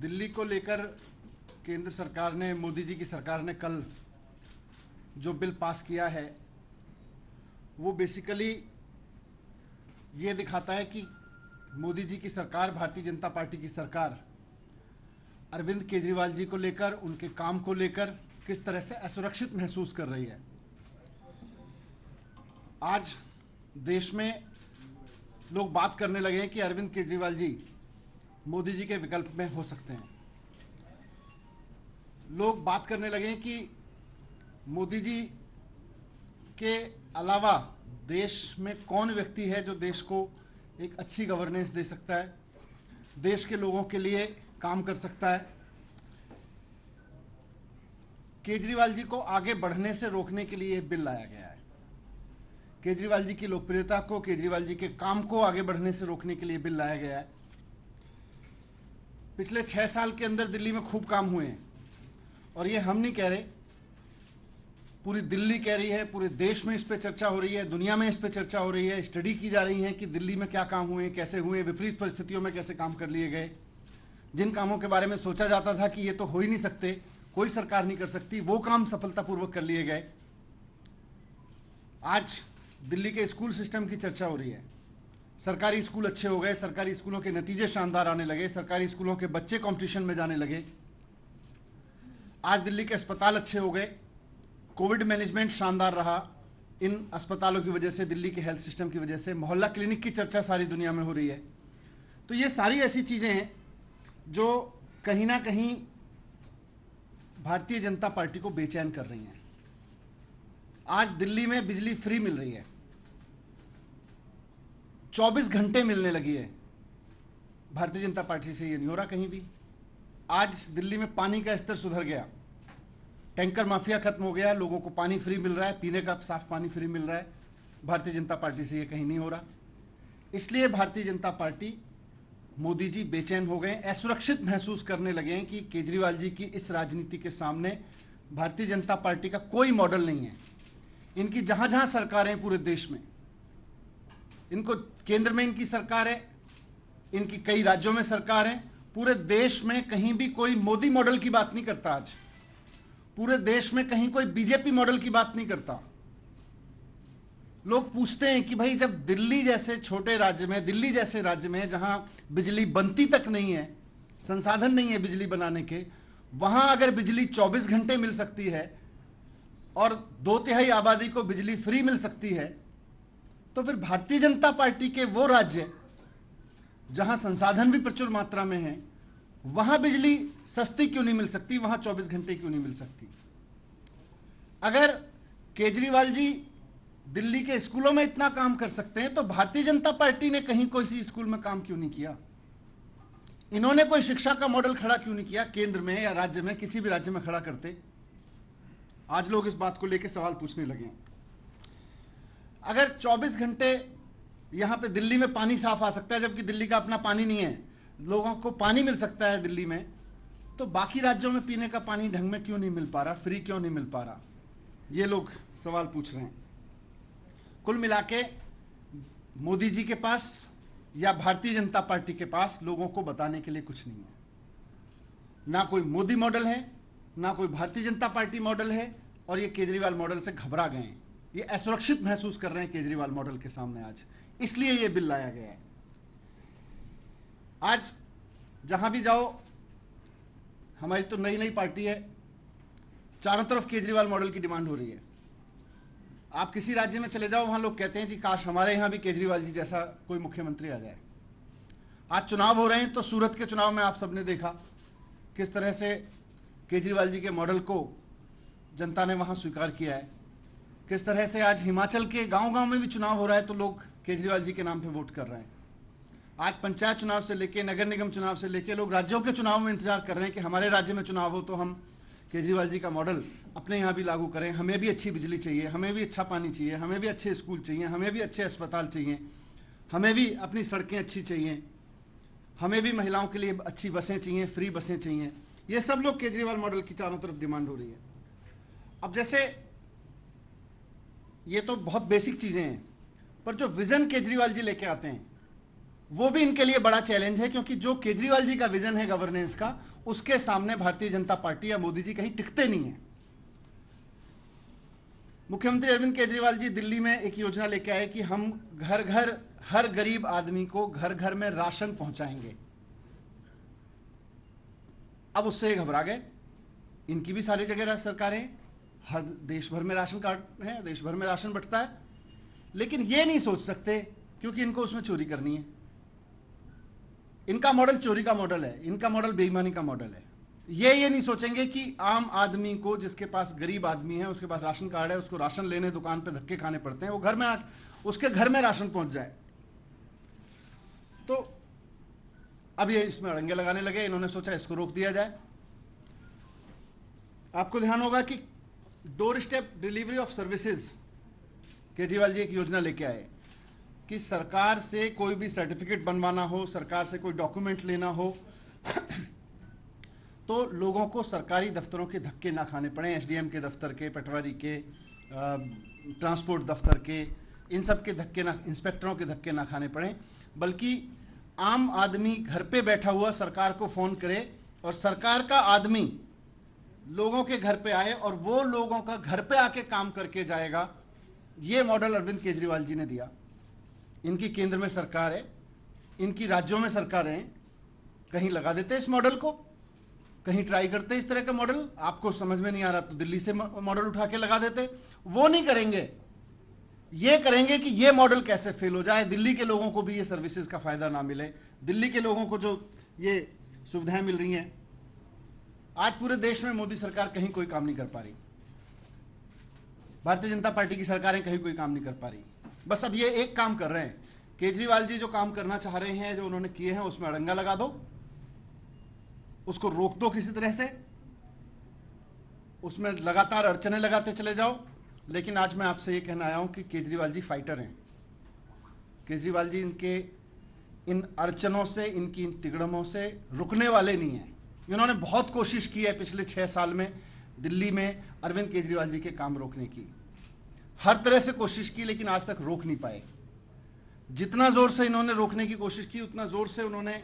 दिल्ली को लेकर केंद्र सरकार ने, मोदी जी की सरकार ने कल जो बिल पास किया है वो बेसिकली ये दिखाता है कि मोदी जी की सरकार, भारतीय जनता पार्टी की सरकार अरविंद केजरीवाल जी को लेकर, उनके काम को लेकर किस तरह से असुरक्षित महसूस कर रही है। आज देश में लोग बात करने लगे हैं कि अरविंद केजरीवाल जी मोदी जी के विकल्प में हो सकते हैं। लोग बात करने लगे हैं कि मोदी जी के अलावा देश में कौन व्यक्ति है जो देश को एक अच्छी गवर्नेंस दे सकता है, देश के लोगों के लिए काम कर सकता है। केजरीवाल जी को आगे बढ़ने से रोकने के लिए यह बिल लाया गया है। केजरीवाल जी की लोकप्रियता को, केजरीवाल जी के काम को आगे बढ़ने से रोकने के लिए बिल लाया गया है। पिछले 6 साल के अंदर दिल्ली में खूब काम हुए हैं और ये हम नहीं कह रहे, पूरी दिल्ली कह रही है, पूरे देश में इस पे चर्चा हो रही है, दुनिया में इस पे चर्चा हो रही है। स्टडी की जा रही है कि दिल्ली में क्या काम हुए, कैसे हुए, विपरीत परिस्थितियों में कैसे काम कर लिए गए। जिन कामों के बारे में सोचा जाता था कि ये तो हो ही नहीं सकते, कोई सरकार नहीं कर सकती, वो काम सफलतापूर्वक कर लिए गए। आज दिल्ली के स्कूल सिस्टम की चर्चा हो रही है। सरकारी स्कूल अच्छे हो गए, सरकारी स्कूलों के नतीजे शानदार आने लगे, सरकारी स्कूलों के बच्चे कंपटीशन में जाने लगे। आज दिल्ली के अस्पताल अच्छे हो गए, कोविड मैनेजमेंट शानदार रहा। इन अस्पतालों की वजह से, दिल्ली के हेल्थ सिस्टम की वजह से मोहल्ला क्लिनिक की चर्चा सारी दुनिया में हो रही है। तो ये सारी ऐसी चीज़ें हैं जो कहीं ना कहीं भारतीय जनता पार्टी को बेचैन कर रही हैं। आज दिल्ली में बिजली फ्री मिल रही है, 24 घंटे मिलने लगी है। भारतीय जनता पार्टी से ये नहीं हो रहा कहीं भी। आज दिल्ली में पानी का स्तर सुधर गया, टैंकर माफिया खत्म हो गया, लोगों को पानी फ्री मिल रहा है, पीने का साफ पानी फ्री मिल रहा है। भारतीय जनता पार्टी से ये कहीं नहीं हो रहा। इसलिए भारतीय जनता पार्टी, मोदी जी बेचैन हो गए, असुरक्षित महसूस करने लगे हैं कि केजरीवाल जी की इस राजनीति के सामने भारतीय जनता पार्टी का कोई मॉडल नहीं है। इनकी जहां जहां सरकारें हैं पूरे देश में, इनको केंद्र में इनकी सरकार है, इनकी कई राज्यों में सरकार है, पूरे देश में कहीं भी कोई मोदी मॉडल की बात नहीं करता। आज पूरे देश में कहीं कोई बीजेपी मॉडल की बात नहीं करता। लोग पूछते हैं कि भाई जब दिल्ली जैसे छोटे राज्य में, दिल्ली जैसे राज्य में जहां बिजली बनती तक नहीं है, संसाधन नहीं है बिजली बनाने के, वहां अगर बिजली 24 घंटे मिल सकती है और 2/3 आबादी को बिजली फ्री मिल सकती है, तो फिर भारतीय जनता पार्टी के वो राज्य जहां संसाधन भी प्रचुर मात्रा में है, वहां बिजली सस्ती क्यों नहीं मिल सकती, वहां 24 घंटे क्यों नहीं मिल सकती। अगर केजरीवाल जी दिल्ली के स्कूलों में इतना काम कर सकते हैं तो भारतीय जनता पार्टी ने कहीं कोई सी स्कूल में काम क्यों नहीं किया। इन्होंने कोई शिक्षा का मॉडल खड़ा क्यों नहीं किया, केंद्र में या राज्य में, किसी भी राज्य में खड़ा करते। आज लोग इस बात को लेकर सवाल पूछने लगे। अगर 24 घंटे यहां पे दिल्ली में पानी साफ आ सकता है, जबकि दिल्ली का अपना पानी नहीं है, लोगों को पानी मिल सकता है दिल्ली में, तो बाकी राज्यों में पीने का पानी ढंग में क्यों नहीं मिल पा रहा, फ्री क्यों नहीं मिल पा रहा, ये लोग सवाल पूछ रहे हैं। कुल मिला के मोदी जी के पास या भारतीय जनता पार्टी के पास लोगों को बताने के लिए कुछ नहीं है। ना कोई मोदी मॉडल है, ना कोई भारतीय जनता पार्टी मॉडल है, और ये केजरीवाल मॉडल से घबरा गए हैं। ये असुरक्षित महसूस कर रहे हैं केजरीवाल मॉडल के सामने आज, इसलिए ये बिल लाया गया है। आज जहां भी जाओ, हमारी तो नई नई पार्टी है, चारों तरफ केजरीवाल मॉडल की डिमांड हो रही है। आप किसी राज्य में चले जाओ, वहां लोग कहते हैं कि काश हमारे यहां भी केजरीवाल जी जैसा कोई मुख्यमंत्री आ जाए। आज चुनाव हो रहे हैं, तो सूरत के चुनाव में आप सबने देखा किस तरह से केजरीवाल जी के मॉडल को जनता ने वहां स्वीकार किया है। किस तरह से आज हिमाचल के गांव-गांव में भी चुनाव हो रहा है तो लोग केजरीवाल जी के नाम पे वोट कर रहे हैं। आज पंचायत चुनाव से लेके, नगर निगम चुनाव से लेके, लोग राज्यों के चुनाव में इंतजार कर रहे हैं कि हमारे राज्य में चुनाव हो तो हम केजरीवाल जी का मॉडल अपने यहाँ भी लागू करें। हमें भी अच्छी बिजली चाहिए, हमें भी अच्छा पानी चाहिए, हमें भी अच्छे स्कूल चाहिए, हमें भी अच्छे अस्पताल चाहिए, हमें भी अपनी सड़कें अच्छी चाहिए, हमें भी महिलाओं के लिए अच्छी बसें चाहिए, फ्री बसें चाहिए। ये सब लोग केजरीवाल मॉडल की चारों तरफ डिमांड हो रही है। अब जैसे ये तो बहुत बेसिक चीज़ें हैं, पर जो विज़न केजरीवाल जी लेके आते हैं वो भी इनके लिए बड़ा चैलेंज है, क्योंकि जो केजरीवाल जी का विज़न है गवर्नेंस का, उसके सामने भारतीय जनता पार्टी या मोदी जी कहीं टिकते नहीं हैं। मुख्यमंत्री अरविंद केजरीवाल जी दिल्ली में एक योजना लेके आए कि हम घर घर हर गरीब आदमी को घर घर में राशन पहुंचाएंगे। अब उससे घबरा गए। इनकी भी सारी जगह सरकारें, हर देश भर में राशन कार्ड है, देश भर में राशन बंटता है, लेकिन ये नहीं सोच सकते क्योंकि इनको उसमें चोरी करनी है। इनका मॉडल चोरी का मॉडल है, इनका मॉडल बेईमानी का मॉडल है। ये नहीं सोचेंगे कि आम आदमी को, जिसके पास गरीब आदमी है, उसके पास राशन कार्ड है, उसको राशन लेने दुकान पे धक्के खाने पड़ते हैं, वो घर में उसके घर में राशन पहुंच जाए। तो अब ये इसमें अड़ंगे लगाने लगे। इन्होंने सोचा इसको रोक दिया जाए। आपको ध्यान होगा कि doorstep delivery of services Kejriwal ji एक योजना लेके आए कि सरकार से कोई भी सर्टिफिकेट बनवाना हो, सरकार से कोई डॉक्यूमेंट लेना हो तो लोगों को सरकारी दफ्तरों के धक्के ना खाने पड़े, एसडीएम के दफ्तर के, पटवारी के, ट्रांसपोर्ट दफ्तर के, इन सब के धक्के ना, इंस्पेक्टरों के धक्के ना खाने पड़े, बल्कि आम आदमी घर पे बैठा हुआ सरकार को फ़ोन करे और सरकार का आदमी लोगों के घर पे आए और वो लोगों का घर पे आके काम करके जाएगा। ये मॉडल अरविंद केजरीवाल जी ने दिया। इनकी केंद्र में सरकार है, इनकी राज्यों में सरकारें हैं, कहीं लगा देते इस मॉडल को, कहीं ट्राई करते इस तरह का मॉडल। आपको समझ में नहीं आ रहा तो दिल्ली से मॉडल उठा के लगा देते। वो नहीं करेंगे, ये करेंगे कि ये मॉडल कैसे फेल हो जाए, दिल्ली के लोगों को भी ये सर्विसेज का फायदा ना मिले, दिल्ली के लोगों को जो ये सुविधाएं मिल रही हैं। आज पूरे देश में मोदी सरकार कहीं कोई काम नहीं कर पा रही, भारतीय जनता पार्टी की सरकारें कहीं कोई काम नहीं कर पा रही। बस अब ये एक काम कर रहे हैं, केजरीवाल जी जो काम करना चाह रहे हैं, जो उन्होंने किए हैं, उसमें अड़ंगा लगा दो, उसको रोक दो किसी तरह से, उसमें लगातार अड़चने लगाते चले जाओ। लेकिन आज मैं आपसे ये कहना आया हूं कि केजरीवाल जी फाइटर हैं। केजरीवाल जी इनके इन अड़चनों से, इनकी इन तिगड़मों से रुकने वाले नहीं हैं। इन्होंने बहुत कोशिश की है पिछले 6 साल में दिल्ली में अरविंद केजरीवाल जी के काम रोकने की, हर तरह से कोशिश की, लेकिन आज तक रोक नहीं पाए। जितना जोर से इन्होंने रोकने की कोशिश की, उतना जोर से उन्होंने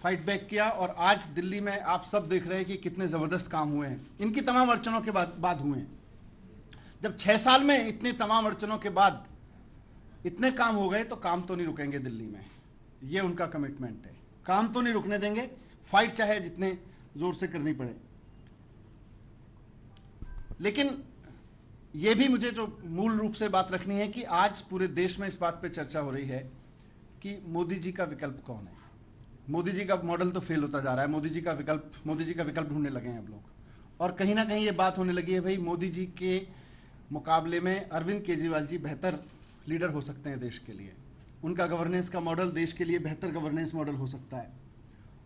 फाइट बैक किया। और आज दिल्ली में आप सब देख रहे हैं कि कितने ज़बरदस्त काम हुए हैं, इनकी तमाम अड़चनों के बाद हुए हैं। जब 6 साल में इतने तमाम अड़चनों के बाद इतने काम हो गए तो काम तो नहीं रुकेंगे दिल्ली में, ये उनका कमिटमेंट है। काम तो नहीं रुकने देंगे, फाइट चाहे जितने जोर से करनी पड़े। लेकिन यह भी मुझे जो मूल रूप से बात रखनी है कि आज पूरे देश में इस बात पे चर्चा हो रही है कि मोदी जी का विकल्प कौन है। मोदी जी का मॉडल तो फेल होता जा रहा है, मोदी जी का विकल्प ढूंढने लगे हैं अब लोग। और कहीं ना कहीं ये बात होने लगी है, भाई मोदी जी के मुकाबले में अरविंद केजरीवाल जी बेहतर लीडर हो सकते हैं देश के लिए। उनका गवर्नेंस का मॉडल देश के लिए बेहतर गवर्नेंस मॉडल हो सकता है।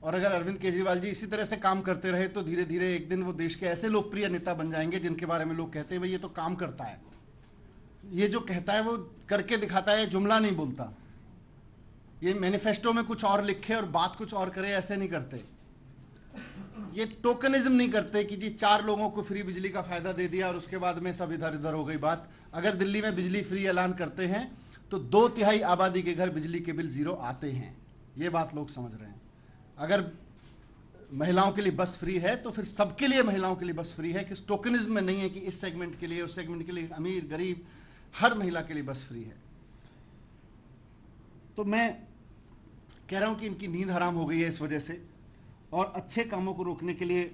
और अगर अरविंद केजरीवाल जी इसी तरह से काम करते रहे तो धीरे धीरे एक दिन वो देश के ऐसे लोकप्रिय नेता बन जाएंगे जिनके बारे में लोग कहते हैं भाई ये तो काम करता है, ये जो कहता है वो करके दिखाता है, जुमला नहीं बोलता, ये मैनिफेस्टो में कुछ और लिखे और बात कुछ और करे, ऐसे नहीं करते। ये टोकनिज्म नहीं करते कि जी 4 लोगों को फ्री बिजली का फायदा दे दिया और उसके बाद में सब इधर उधर हो गई बात। अगर दिल्ली में बिजली फ्री ऐलान करते हैं तो 2/3 आबादी के घर बिजली के बिल 0 आते हैं, ये बात लोग समझ रहे हैं। अगर महिलाओं के लिए बस फ्री है तो फिर सबके लिए महिलाओं के लिए बस फ्री है, कि टोकनिज्म में नहीं है कि इस सेगमेंट के लिए, उस सेगमेंट के लिए, अमीर गरीब हर महिला के लिए बस फ्री है। तो मैं कह रहा हूं कि इनकी नींद हराम हो गई है इस वजह से, और अच्छे कामों को रोकने के लिए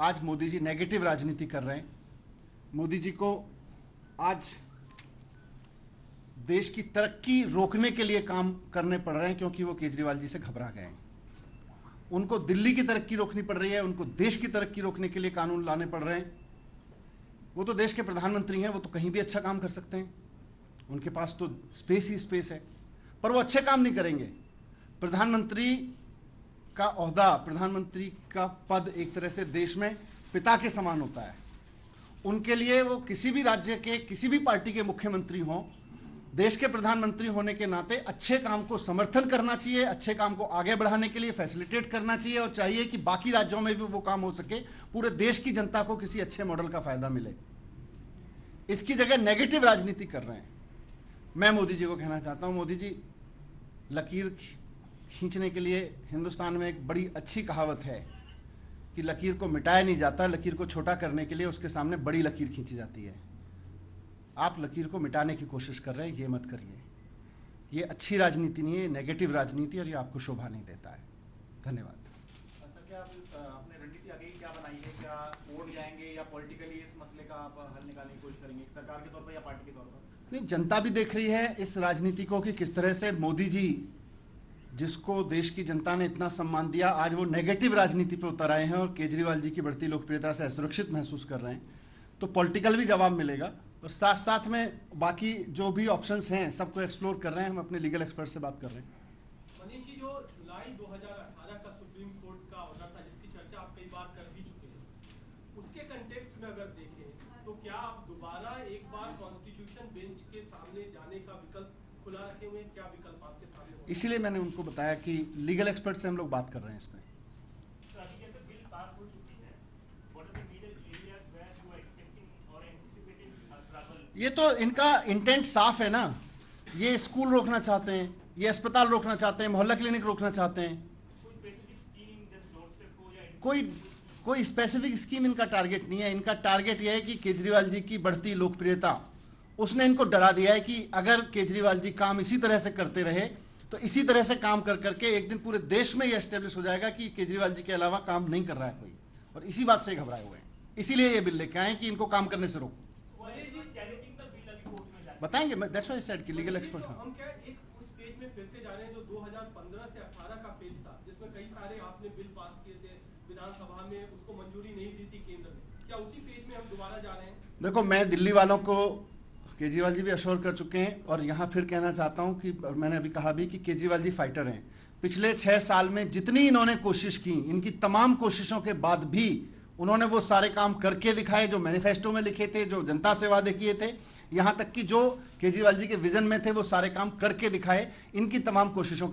आज मोदी जी नेगेटिव राजनीति कर रहे हैं। मोदी जी को आज देश की तरक्की रोकने के लिए काम करने पड़ रहे हैं क्योंकि वो केजरीवाल जी से घबरा गए हैं। उनको दिल्ली की तरक्की रोकनी पड़ रही है, उनको देश की तरक्की रोकने के लिए कानून लाने पड़ रहे हैं। वो तो देश के प्रधानमंत्री हैं, वो तो कहीं भी अच्छा काम कर सकते हैं, उनके पास तो स्पेस ही स्पेस है, पर वो अच्छे काम नहीं करेंगे। प्रधानमंत्री का ओहदा, प्रधानमंत्री का पद एक तरह से देश में पिता के समान होता है। उनके लिए वो किसी भी राज्य के, किसी भी पार्टी के मुख्यमंत्री हों, देश के प्रधानमंत्री होने के नाते अच्छे काम को समर्थन करना चाहिए, अच्छे काम को आगे बढ़ाने के लिए फैसिलिटेट करना चाहिए, और चाहिए कि बाकी राज्यों में भी वो काम हो सके, पूरे देश की जनता को किसी अच्छे मॉडल का फायदा मिले। इसकी जगह नेगेटिव राजनीति कर रहे हैं। मैं मोदी जी को कहना चाहता हूं, मोदी जी, लकीर खींचने के लिए हिंदुस्तान में एक बड़ी अच्छी कहावत है कि लकीर को मिटाया नहीं जाता, लकीर को छोटा करने के लिए उसके सामने बड़ी लकीर खींची जाती है। आप लकीर को मिटाने की कोशिश कर रहे हैं, ये मत करिए। ये अच्छी राजनीति नहीं है, नेगेटिव राजनीति, और ये आपको शोभा नहीं देता है। धन्यवाद। सर, क्या आपने रणनीति आगे क्या बनाई है? क्या वोट जाएंगे या पॉलिटिकली इस मसले का आप हल निकालने की कोशिश करेंगे, सरकार के तौर पर या पार्टी के तौर पर? नहीं, जनता भी देख रही है इस राजनीति को कि किस तरह से मोदी जी, जिसको देश की जनता ने इतना सम्मान दिया, आज वो नेगेटिव राजनीति पे उतर आए हैं और केजरीवाल जी की बढ़ती लोकप्रियता से असुरक्षित महसूस कर रहे हैं। तो पॉलिटिकल भी जवाब मिलेगा, और साथ साथ में बाकी जो भी ऑप्शंस हैं सबको एक्सप्लोर कर रहे हैं। हम अपने लीगल एक्सपर्ट से बात कर रहे हैं। मनीष जी, जो जुलाई 2018 का सुप्रीम कोर्ट का ऑर्डर था, जिसकी चर्चा आप कई बार कर भी चुके हैं, उसके कंटेक्स्ट में अगर देखें तो क्या आप दोबारा एक बार कॉन्स्टिट्यूशन बेंच के सामने जाने का विकल्प खुला रखे हुए हैं? क्या विकल्प आपके सामने होगा? इसीलिए मैंने उनको बताया कि लीगल एक्सपर्ट से हम लोग बात कर रहे हैं इसमें। ये तो इनका इंटेंट साफ है ना। ये स्कूल रोकना चाहते हैं, ये अस्पताल रोकना चाहते हैं, मोहल्ला क्लिनिक रोकना चाहते हैं। कोई स्पेसिफिक स्कीम इनका टारगेट नहीं है। इनका टारगेट यह है कि केजरीवाल जी की बढ़ती लोकप्रियता, उसने इनको डरा दिया है कि अगर केजरीवाल जी काम इसी तरह से करते रहे तो इसी तरह से काम कर करके एक दिन पूरे देश में ये एस्टेब्लिश हो जाएगा कि केजरीवाल जी के अलावा काम नहीं कर रहा है कोई, और इसी बात से घबराए हुए हैं। इसीलिए ये बिल लेके आए कि इनको काम करने से रोको। बताएंगे, दैट्स व्हाई आई सेड कि लीगल एक्सपर्ट। हम क्या एक उस पेज में फिर से जा रहे हैं जो 2015 से 18 का पेज था, जिसमें कई सारे आपने बिल पास किए थे विधानसभा में, उसको मंजूरी नहीं दी थी केंद्र ने। क्या उसी पेज में हम दोबारा जा रहे हैं? देखो, मैं दिल्ली वालों को, केजरीवाल जी भी अश्योर कर चुके हैं, और यहाँ फिर कहना चाहता हूँ कि, और मैंने अभी कहा भी कि केजरीवाल जी फाइटर हैं। पिछले 6 साल में जितनी इन्होंने कोशिश की, इनकी तमाम कोशिशों के बाद भी उन्होंने वो सारे काम करके दिखाए जो मैनिफेस्टो में लिखे थे, जो जनता से वादे किए थे। यहाँ तक कि जो केजरीवाल जी के विजन में थे वो सारे काम करके दिखाए। इनकी तमाम कोशिशों